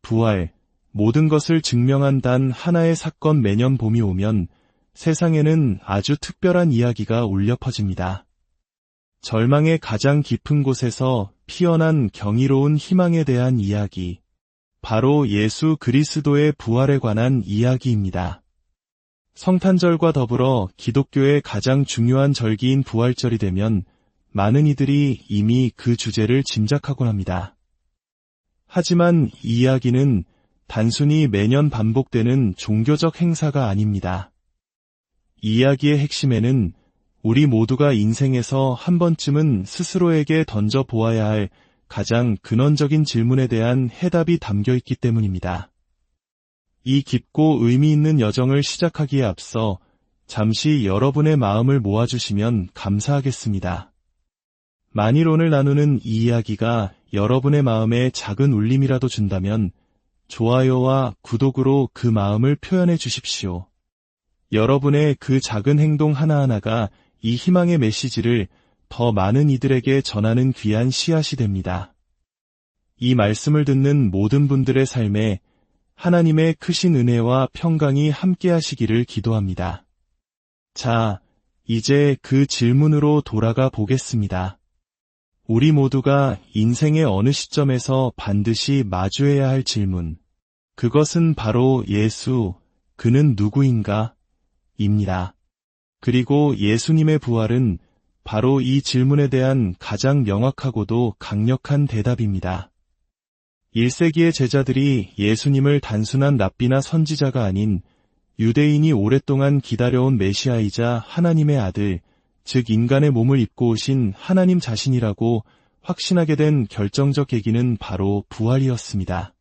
부활, 모든 것을 증명한 단 하나의 사건 매년 봄이 오면 세상에는 아주 특별한 이야기가 울려 퍼집니다. 절망의 가장 깊은 곳에서 피어난 경이로운 희망에 대한 이야기, 바로 예수 그리스도의 부활에 관한 이야기입니다. 성탄절과 더불어 기독교의 가장 중요한 절기인 부활절이 되면 많은 이들이 이미 그 주제를 짐작하곤 합니다. 하지만 이 이야기는 단순히 매년 반복되는 종교적 행사가 아닙니다. 이 이야기의 핵심에는 우리 모두가 인생에서 한 번쯤은 스스로에게 던져보아야 할 가장 근원적인 질문에 대한 해답이 담겨 있기 때문입니다. 이 깊고 의미 있는 여정을 시작하기에 앞서 잠시 여러분의 마음을 모아주시면 감사하겠습니다. 만일 오늘 나누는 이 이야기가 여러분의 마음에 작은 울림이라도 준다면 좋아요와 구독으로 그 마음을 표현해 주십시오. 여러분의 그 작은 행동 하나하나가 이 희망의 메시지를 더 많은 이들에게 전하는 귀한 씨앗이 됩니다. 이 말씀을 듣는 모든 분들의 삶에 하나님의 크신 은혜와 평강이 함께 하시기를 기도합니다. 자, 이제 그 질문으로 돌아가 보겠습니다. 우리 모두가 인생의 어느 시점에서 반드시 마주해야 할 질문, 그것은 바로 예수, 그는 누구인가? 입니다. 그리고 예수님의 부활은 바로 이 질문에 대한 가장 명확하고도 강력한 대답입니다. 1세기의 제자들이 예수님을 단순한 랍비나 선지자가 아닌 유대인이 오랫동안 기다려온 메시아이자 하나님의 아들, 즉 인간의 몸을 입고 오신 하나님 자신이라고 확신하게 된 결정적 계기는 바로 부활이었습니다.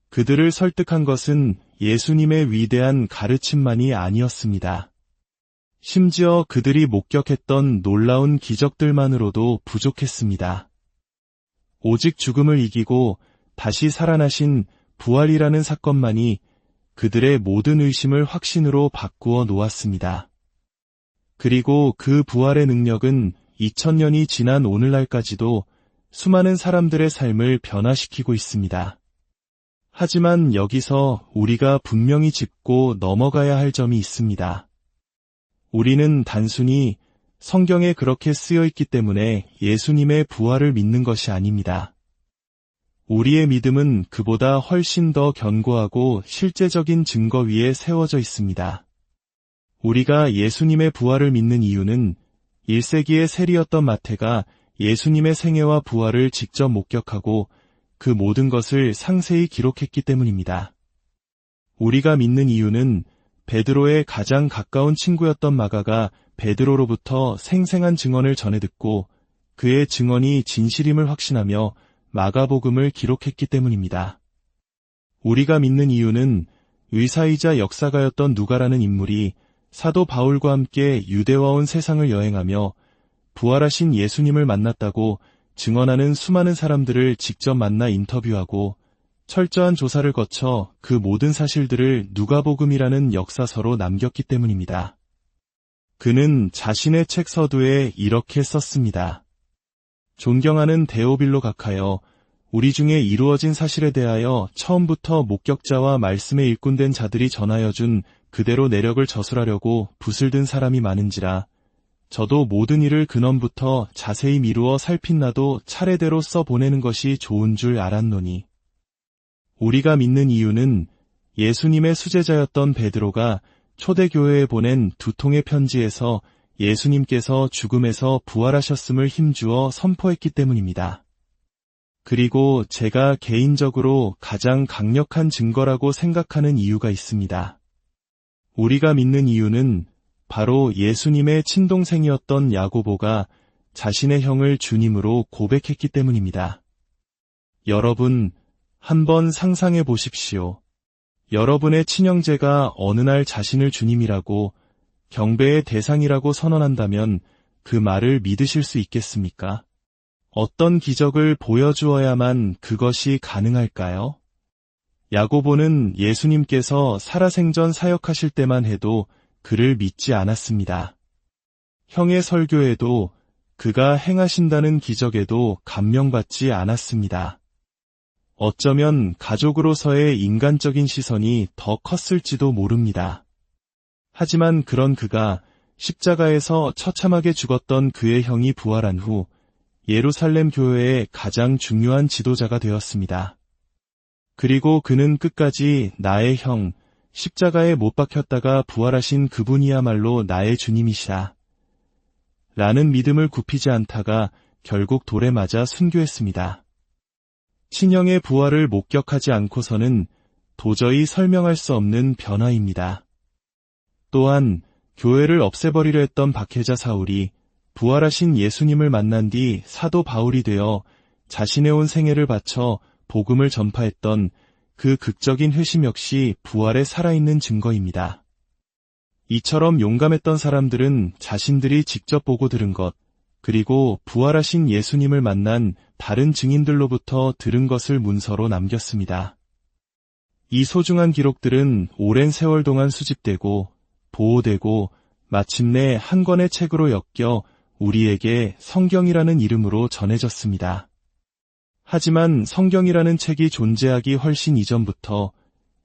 그들을 설득한 것은 예수님의 위대한 가르침만이 아니었습니다. 심지어 그들이 목격했던 놀라운 기적들만으로도 부족했습니다. 오직 죽음을 이기고 다시 살아나신 부활이라는 사건만이 그들의 모든 의심을 확신으로 바꾸어 놓았습니다. 그리고 그 부활의 능력은 2000년이 지난 오늘날까지도 수많은 사람들의 삶을 변화시키고 있습니다. 하지만 여기서 우리가 분명히 짚고 넘어가야 할 점이 있습니다. 우리는 단순히 성경에 그렇게 쓰여 있기 때문에 예수님의 부활을 믿는 것이 아닙니다. 우리의 믿음은 그보다 훨씬 더 견고하고 실제적인 증거 위에 세워져 있습니다. 우리가 예수님의 부활을 믿는 이유는 1세기의 세리였던 마태가 예수님의 생애와 부활을 직접 목격하고 그 모든 것을 상세히 기록했기 때문입니다. 우리가 믿는 이유는 베드로의 가장 가까운 친구였던 마가가 베드로로부터 생생한 증언을 전해 듣고 그의 증언이 진실임을 확신하며 마가복음을 기록했기 때문입니다. 우리가 믿는 이유는 의사이자 역사가였던 누가라는 인물이 사도 바울과 함께 유대와 온 세상을 여행하며 부활하신 예수님을 만났다고 증언하는 수많은 사람들을 직접 만나 인터뷰하고 철저한 조사를 거쳐 그 모든 사실들을 누가복음이라는 역사서로 남겼기 때문입니다. 그는 자신의 책 서두에 이렇게 썼습니다. 존경하는 데오빌로 각하여, 우리 중에 이루어진 사실에 대하여 처음부터 목격자와 말씀에 일꾼된 자들이 전하여 준 그대로 내력을 저술하려고 붓을 든 사람이 많은지라 저도 모든 일을 근원부터 자세히 미루어 살핀나도 차례대로 써보내는 것이 좋은 줄 알았노니 우리가 믿는 이유는 예수님의 수제자였던 베드로가 초대교회에 보낸 2통의 편지에서 예수님께서 죽음에서 부활하셨음을 힘주어 선포했기 때문입니다. 그리고 제가 개인적으로 가장 강력한 증거라고 생각하는 이유가 있습니다. 우리가 믿는 이유는 바로 예수님의 친동생이었던 야고보가 자신의 형을 주님으로 고백했기 때문입니다. 여러분, 한번 상상해 보십시오. 여러분의 친형제가 어느 날 자신을 주님이라고 경배의 대상이라고 선언한다면 그 말을 믿으실 수 있겠습니까? 어떤 기적을 보여주어야만 그것이 가능할까요? 야고보는 예수님께서 살아생전 사역하실 때만 해도 그를 믿지 않았습니다. 형의 설교에도 그가 행하신다는 기적에도 감명받지 않았습니다. 어쩌면 가족으로서의 인간적인 시선이 더 컸을지도 모릅니다. 하지만 그런 그가 십자가에서 처참하게 죽었던 그의 형이 부활한 후 예루살렘 교회의 가장 중요한 지도자가 되었습니다. 그리고 그는 끝까지 나의 형, 십자가에 못 박혔다가 부활하신 그분이야말로 나의 주님이시라 라는 믿음을 굽히지 않다가 결국 돌에 맞아 순교했습니다. 친형의 부활을 목격하지 않고서는 도저히 설명할 수 없는 변화입니다. 또한 교회를 없애버리려 했던 박해자 사울이 부활하신 예수님을 만난 뒤 사도 바울이 되어 자신의 온 생애를 바쳐 복음을 전파했던 그 극적인 회심 역시 부활에 살아있는 증거입니다. 이처럼 용감했던 사람들은 자신들이 직접 보고 들은 것, 그리고 부활하신 예수님을 만난 다른 증인들로부터 들은 것을 문서로 남겼습니다. 이 소중한 기록들은 오랜 세월 동안 수집되고 보호되고 마침내 한 권의 책으로 엮여 우리에게 성경이라는 이름으로 전해졌습니다. 하지만 성경이라는 책이 존재하기 훨씬 이전부터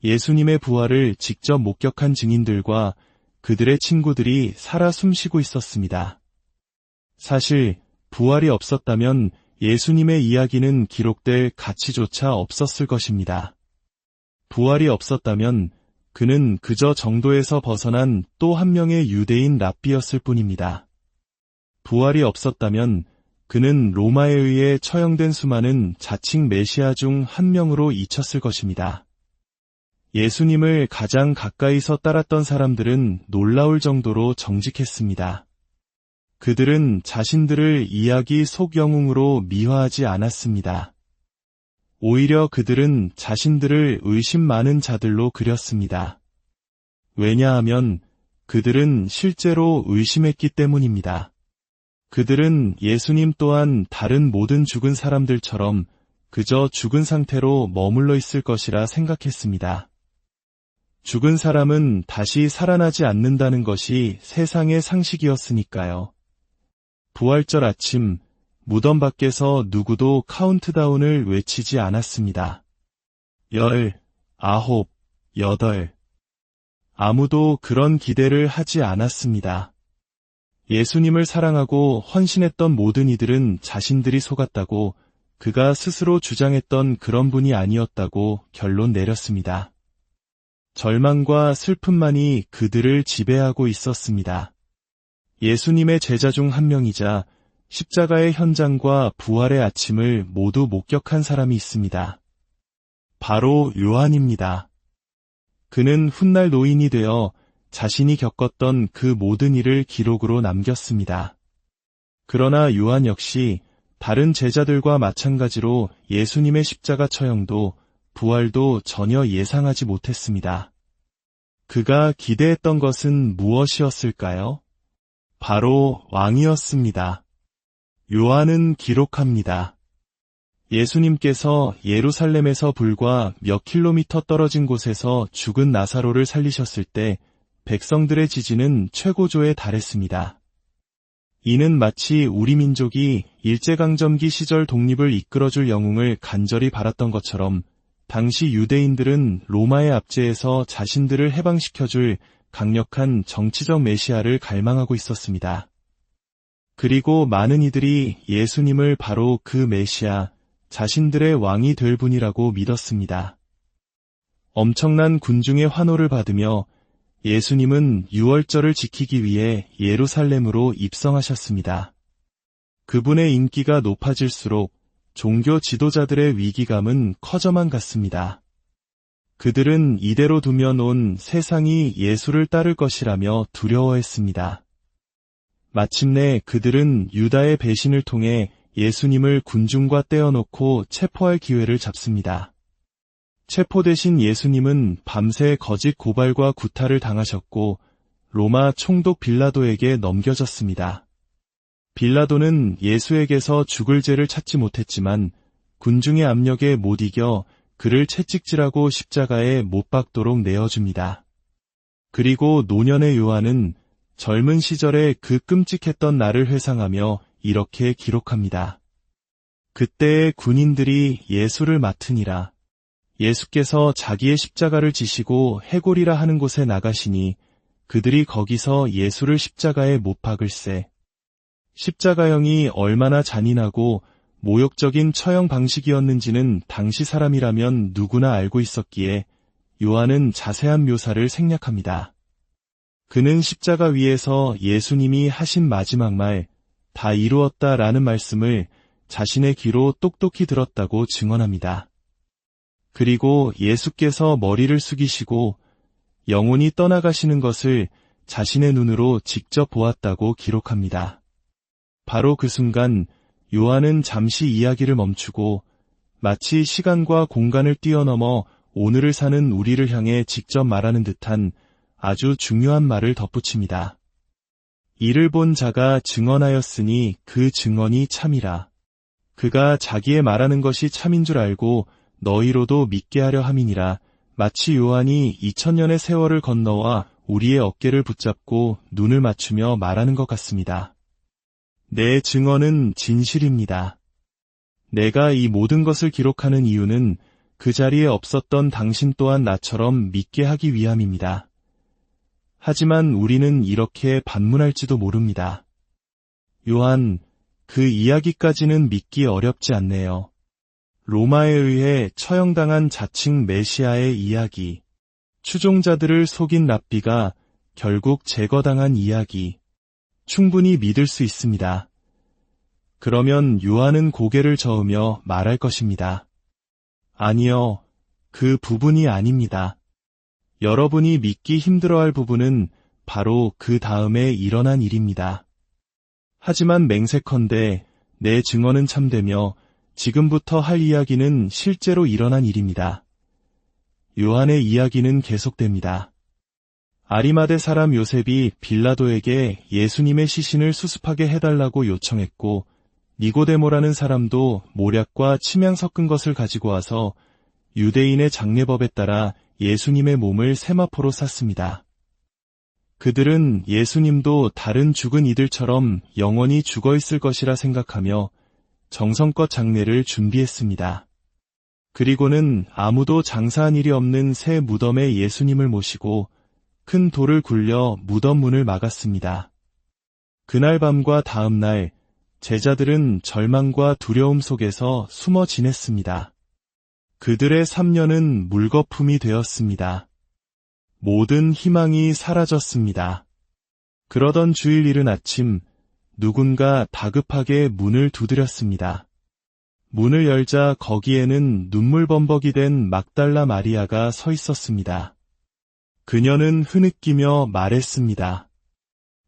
예수님의 부활을 직접 목격한 증인들과 그들의 친구들이 살아 숨쉬고 있었습니다. 사실 부활이 없었다면 예수님의 이야기는 기록될 가치조차 없었을 것입니다. 부활이 없었다면 그는 그저 정도에서 벗어난 또 한 명의 유대인 랍비였을 뿐입니다. 부활이 없었다면 그는 로마에 의해 처형된 수많은 자칭 메시아 중 한 명으로 잊혔을 것입니다. 예수님을 가장 가까이서 따랐던 사람들은 놀라울 정도로 정직했습니다. 그들은 자신들을 이야기 속 영웅으로 미화하지 않았습니다. 오히려 그들은 자신들을 의심 많은 자들로 그렸습니다. 왜냐하면 그들은 실제로 의심했기 때문입니다. 그들은 예수님 또한 다른 모든 죽은 사람들처럼 그저 죽은 상태로 머물러 있을 것이라 생각했습니다. 죽은 사람은 다시 살아나지 않는다는 것이 세상의 상식이었으니까요. 부활절 아침, 무덤 밖에서 누구도 카운트다운을 외치지 않았습니다. 10, 9, 8. 아무도 그런 기대를 하지 않았습니다. 예수님을 사랑하고 헌신했던 모든 이들은 자신들이 속았다고 그가 스스로 주장했던 그런 분이 아니었다고 결론 내렸습니다. 절망과 슬픔만이 그들을 지배하고 있었습니다. 예수님의 제자 중 한 명이자 십자가의 현장과 부활의 아침을 모두 목격한 사람이 있습니다. 바로 요한입니다. 그는 훗날 노인이 되어 자신이 겪었던 그 모든 일을 기록으로 남겼습니다. 그러나 요한 역시 다른 제자들과 마찬가지로 예수님의 십자가 처형도 부활도 전혀 예상하지 못했습니다. 그가 기대했던 것은 무엇이었을까요? 바로 왕이었습니다. 요한은 기록합니다. 예수님께서 예루살렘에서 불과 몇 킬로미터 떨어진 곳에서 죽은 나사로를 살리셨을 때 백성들의 지지는 최고조에 달했습니다. 이는 마치 우리 민족이 일제강점기 시절 독립을 이끌어줄 영웅을 간절히 바랐던 것처럼 당시 유대인들은 로마의 압제에서 자신들을 해방시켜줄 강력한 정치적 메시아를 갈망하고 있었습니다. 그리고 많은 이들이 예수님을 바로 그 메시아, 자신들의 왕이 될 분이라고 믿었습니다. 엄청난 군중의 환호를 받으며 예수님은 유월절을 지키기 위해 예루살렘으로 입성하셨습니다. 그분의 인기가 높아질수록 종교 지도자들의 위기감은 커져만 갔습니다. 그들은 이대로 두면 온 세상이 예수를 따를 것이라며 두려워했습니다. 마침내 그들은 유다의 배신을 통해 예수님을 군중과 떼어놓고 체포할 기회를 잡습니다. 체포되신 예수님은 밤새 거짓 고발과 구타를 당하셨고 로마 총독 빌라도에게 넘겨졌습니다. 빌라도는 예수에게서 죽을 죄를 찾지 못했지만 군중의 압력에 못 이겨 그를 채찍질하고 십자가에 못 박도록 내어줍니다. 그리고 노년의 요한은 젊은 시절의 그 끔찍했던 날을 회상하며 이렇게 기록합니다. 그때의 군인들이 예수를 맡으니라. 예수께서 자기의 십자가를 지시고 해골이라 하는 곳에 나가시니 그들이 거기서 예수를 십자가에 못 박을세. 십자가형이 얼마나 잔인하고 모욕적인 처형 방식이었는지는 당시 사람이라면 누구나 알고 있었기에 요한은 자세한 묘사를 생략합니다. 그는 십자가 위에서 예수님이 하신 마지막 말, 다 이루었다라는 말씀을 자신의 귀로 똑똑히 들었다고 증언합니다. 그리고 예수께서 머리를 숙이시고 영혼이 떠나가시는 것을 자신의 눈으로 직접 보았다고 기록합니다. 바로 그 순간 요한은 잠시 이야기를 멈추고 마치 시간과 공간을 뛰어넘어 오늘을 사는 우리를 향해 직접 말하는 듯한 아주 중요한 말을 덧붙입니다. 이를 본 자가 증언하였으니 그 증언이 참이라. 그가 자기의 말하는 것이 참인 줄 알고 너희로도 믿게 하려 함이니라. 마치 요한이 2000년의 세월을 건너와 우리의 어깨를 붙잡고 눈을 맞추며 말하는 것 같습니다. 내 증언은 진실입니다. 내가 이 모든 것을 기록하는 이유는 그 자리에 없었던 당신 또한 나처럼 믿게 하기 위함입니다. 하지만 우리는 이렇게 반문할지도 모릅니다. 요한, 그 이야기까지는 믿기 어렵지 않네요. 로마에 의해 처형당한 자칭 메시아의 이야기, 추종자들을 속인 랍비가 결국 제거당한 이야기, 충분히 믿을 수 있습니다. 그러면 요한은 고개를 저으며 말할 것입니다. 아니요, 그 부분이 아닙니다. 여러분이 믿기 힘들어할 부분은 바로 그 다음에 일어난 일입니다. 하지만 맹세컨대 내 증언은 참되며 지금부터 할 이야기는 실제로 일어난 일입니다. 요한의 이야기는 계속됩니다. 아리마대 사람 요셉이 빌라도에게 예수님의 시신을 수습하게 해달라고 요청했고 니고데모라는 사람도 모략과 침향 섞은 것을 가지고 와서 유대인의 장례법에 따라 예수님의 몸을 세마포로 쌌습니다. 그들은 예수님도 다른 죽은 이들처럼 영원히 죽어있을 것이라 생각하며 정성껏 장례를 준비했습니다. 그리고는 아무도 장사한 일이 없는 새 무덤에 예수님을 모시고 큰 돌을 굴려 무덤 문을 막았습니다. 그날 밤과 다음 날 제자들은 절망과 두려움 속에서 숨어 지냈습니다. 그들의 3년은 물거품이 되었습니다. 모든 희망이 사라졌습니다. 그러던 주일 이른 아침 누군가 다급하게 문을 두드렸습니다. 문을 열자 거기에는 눈물범벅이 된 막달라 마리아가 서 있었습니다. 그녀는 흐느끼며 말했습니다.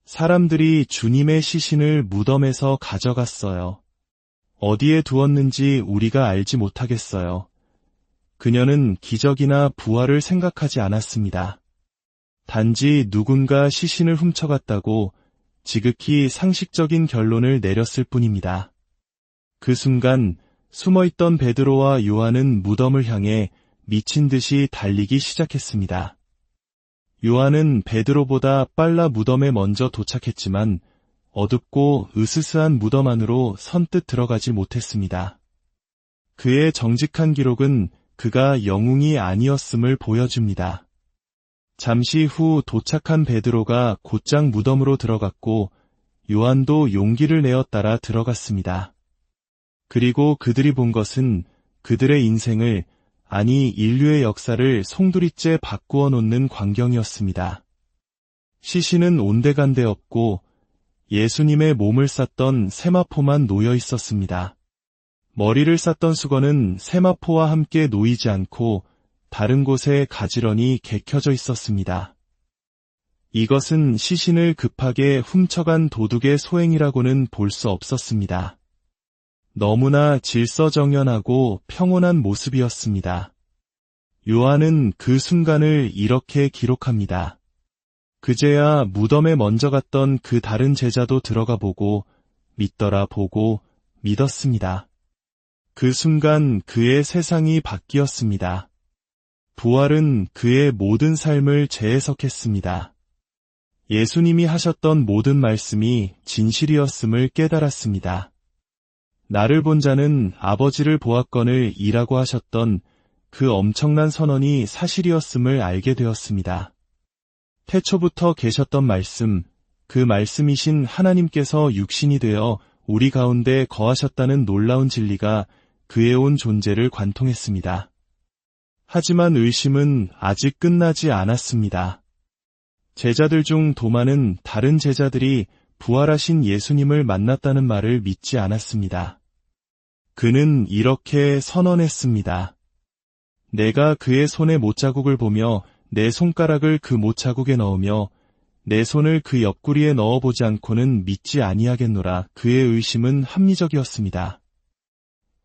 사람들이 주님의 시신을 무덤에서 가져갔어요. 어디에 두었는지 우리가 알지 못하겠어요. 그녀는 기적이나 부활을 생각하지 않았습니다. 단지 누군가 시신을 훔쳐갔다고 지극히 상식적인 결론을 내렸을 뿐입니다. 그 순간 숨어있던 베드로와 요한은 무덤을 향해 미친 듯이 달리기 시작했습니다. 요한은 베드로보다 빨라 무덤에 먼저 도착했지만 어둡고 으스스한 무덤 안으로 선뜻 들어가지 못했습니다. 그의 정직한 기록은 그가 영웅이 아니었음을 보여줍니다. 잠시 후 도착한 베드로가 곧장 무덤으로 들어갔고 요한도 용기를 내어 따라 들어갔습니다. 그리고 그들이 본 것은 그들의 인생을, 아니 인류의 역사를 송두리째 바꾸어 놓는 광경이었습니다. 시신은 온데간데 없고 예수님의 몸을 쌌던 세마포만 놓여 있었습니다. 머리를 쌌던 수건은 세마포와 함께 놓이지 않고 다른 곳에 가지런히 개켜져 있었습니다. 이것은 시신을 급하게 훔쳐간 도둑의 소행이라고는 볼 수 없었습니다. 너무나 질서정연하고 평온한 모습이었습니다. 요한은 그 순간을 이렇게 기록합니다. 그제야 무덤에 먼저 갔던 그 다른 제자도 들어가 보고 믿더라 보고 믿었습니다. 그 순간 그의 세상이 바뀌었습니다. 부활은 그의 모든 삶을 재해석했습니다. 예수님이 하셨던 모든 말씀이 진실이었음을 깨달았습니다. 나를 본 자는 아버지를 보았거늘 이라고 하셨던 그 엄청난 선언이 사실이었음을 알게 되었습니다. 태초부터 계셨던 말씀, 그 말씀이신 하나님께서 육신이 되어 우리 가운데 거하셨다는 놀라운 진리가 그의 온 존재를 관통했습니다. 하지만 의심은 아직 끝나지 않았습니다. 제자들 중 도마는 다른 제자들이 부활하신 예수님을 만났다는 말을 믿지 않았습니다. 그는 이렇게 선언했습니다. 내가 그의 손에 못자국을 보며 내 손가락을 그 못자국에 넣으며 내 손을 그 옆구리에 넣어보지 않고는 믿지 아니하겠노라. 그의 의심은 합리적이었습니다.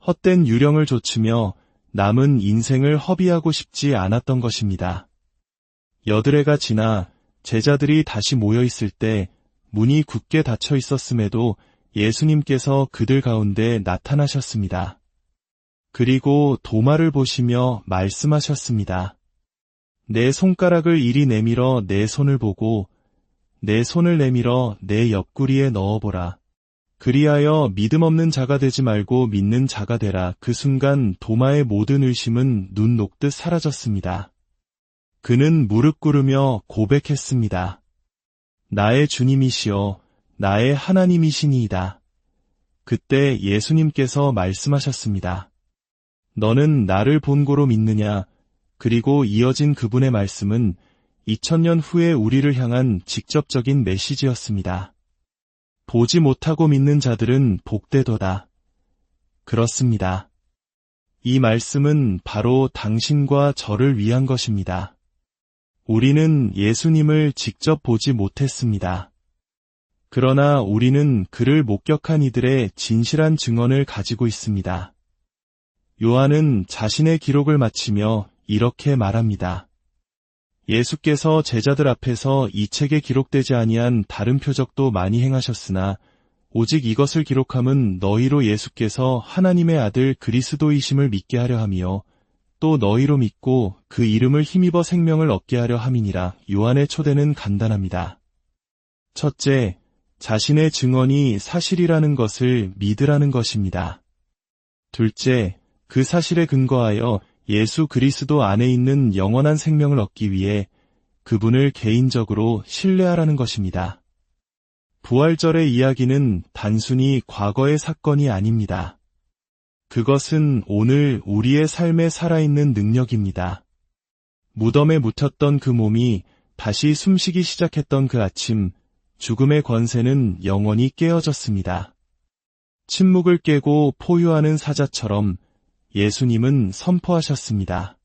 헛된 유령을 좇으며 남은 인생을 허비하고 싶지 않았던 것입니다. 여드레가 지나 제자들이 다시 모여 있을 때 문이 굳게 닫혀 있었음에도 예수님께서 그들 가운데 나타나셨습니다. 그리고 도마를 보시며 말씀하셨습니다. 내 손가락을 이리 내밀어 내 손을 보고 내 손을 내밀어 내 옆구리에 넣어보라. 그리하여 믿음 없는 자가 되지 말고 믿는 자가 되라. 그 순간 도마의 모든 의심은 눈 녹듯 사라졌습니다. 그는 무릎 꿇으며 고백했습니다. 나의 주님이시여, 나의 하나님이시니이다. 그때 예수님께서 말씀하셨습니다. 너는 나를 본고로 믿느냐? 그리고 이어진 그분의 말씀은 2000년 후에 우리를 향한 직접적인 메시지였습니다. 보지 못하고 믿는 자들은 복되도다. 그렇습니다. 이 말씀은 바로 당신과 저를 위한 것입니다. 우리는 예수님을 직접 보지 못했습니다. 그러나 우리는 그를 목격한 이들의 진실한 증언을 가지고 있습니다. 요한은 자신의 기록을 마치며 이렇게 말합니다. 예수께서 제자들 앞에서 이 책에 기록되지 아니한 다른 표적도 많이 행하셨으나 오직 이것을 기록함은 너희로 예수께서 하나님의 아들 그리스도이심을 믿게 하려 함이요 또 너희로 믿고 그 이름을 힘입어 생명을 얻게 하려 함이니라. 요한의 초대는 간단합니다. 첫째, 자신의 증언이 사실이라는 것을 믿으라는 것입니다. 둘째, 그 사실에 근거하여 예수 그리스도 안에 있는 영원한 생명을 얻기 위해 그분을 개인적으로 신뢰하라는 것입니다. 부활절의 이야기는 단순히 과거의 사건이 아닙니다. 그것은 오늘 우리의 삶에 살아있는 능력입니다. 무덤에 묻혔던 그 몸이 다시 숨쉬기 시작했던 그 아침, 죽음의 권세는 영원히 깨어졌습니다. 침묵을 깨고 포효하는 사자처럼 예수님은 선포하셨습니다.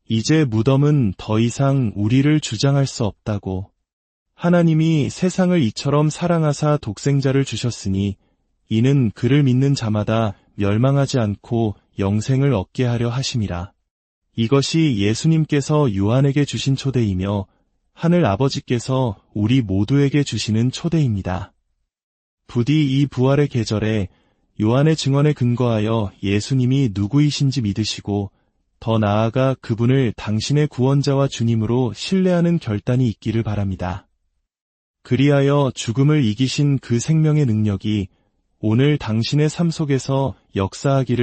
이제 무덤은 더 이상 우리를 주장할 수 없다고. 하나님이 세상을 이처럼 사랑하사 독생자를 주셨으니 이는 그를 믿는 자마다 멸망하지 않고 영생을 얻게 하려 하심이라. 이것이 예수님께서 요한에게 주신 초대이며 하늘 아버지께서 우리 모두에게 주시는 초대입니다. 부디 이 부활의 계절에 요한의 증언에 근거하여 예수님이 누구이신지 믿으시고 더 나아가 그분을 당신의 구원자와 주님으로 신뢰하는 결단이 있기를 바랍니다. 그리하여 죽음을 이기신 그 생명의 능력이 오늘 당신의 삶 속에서 역사하기를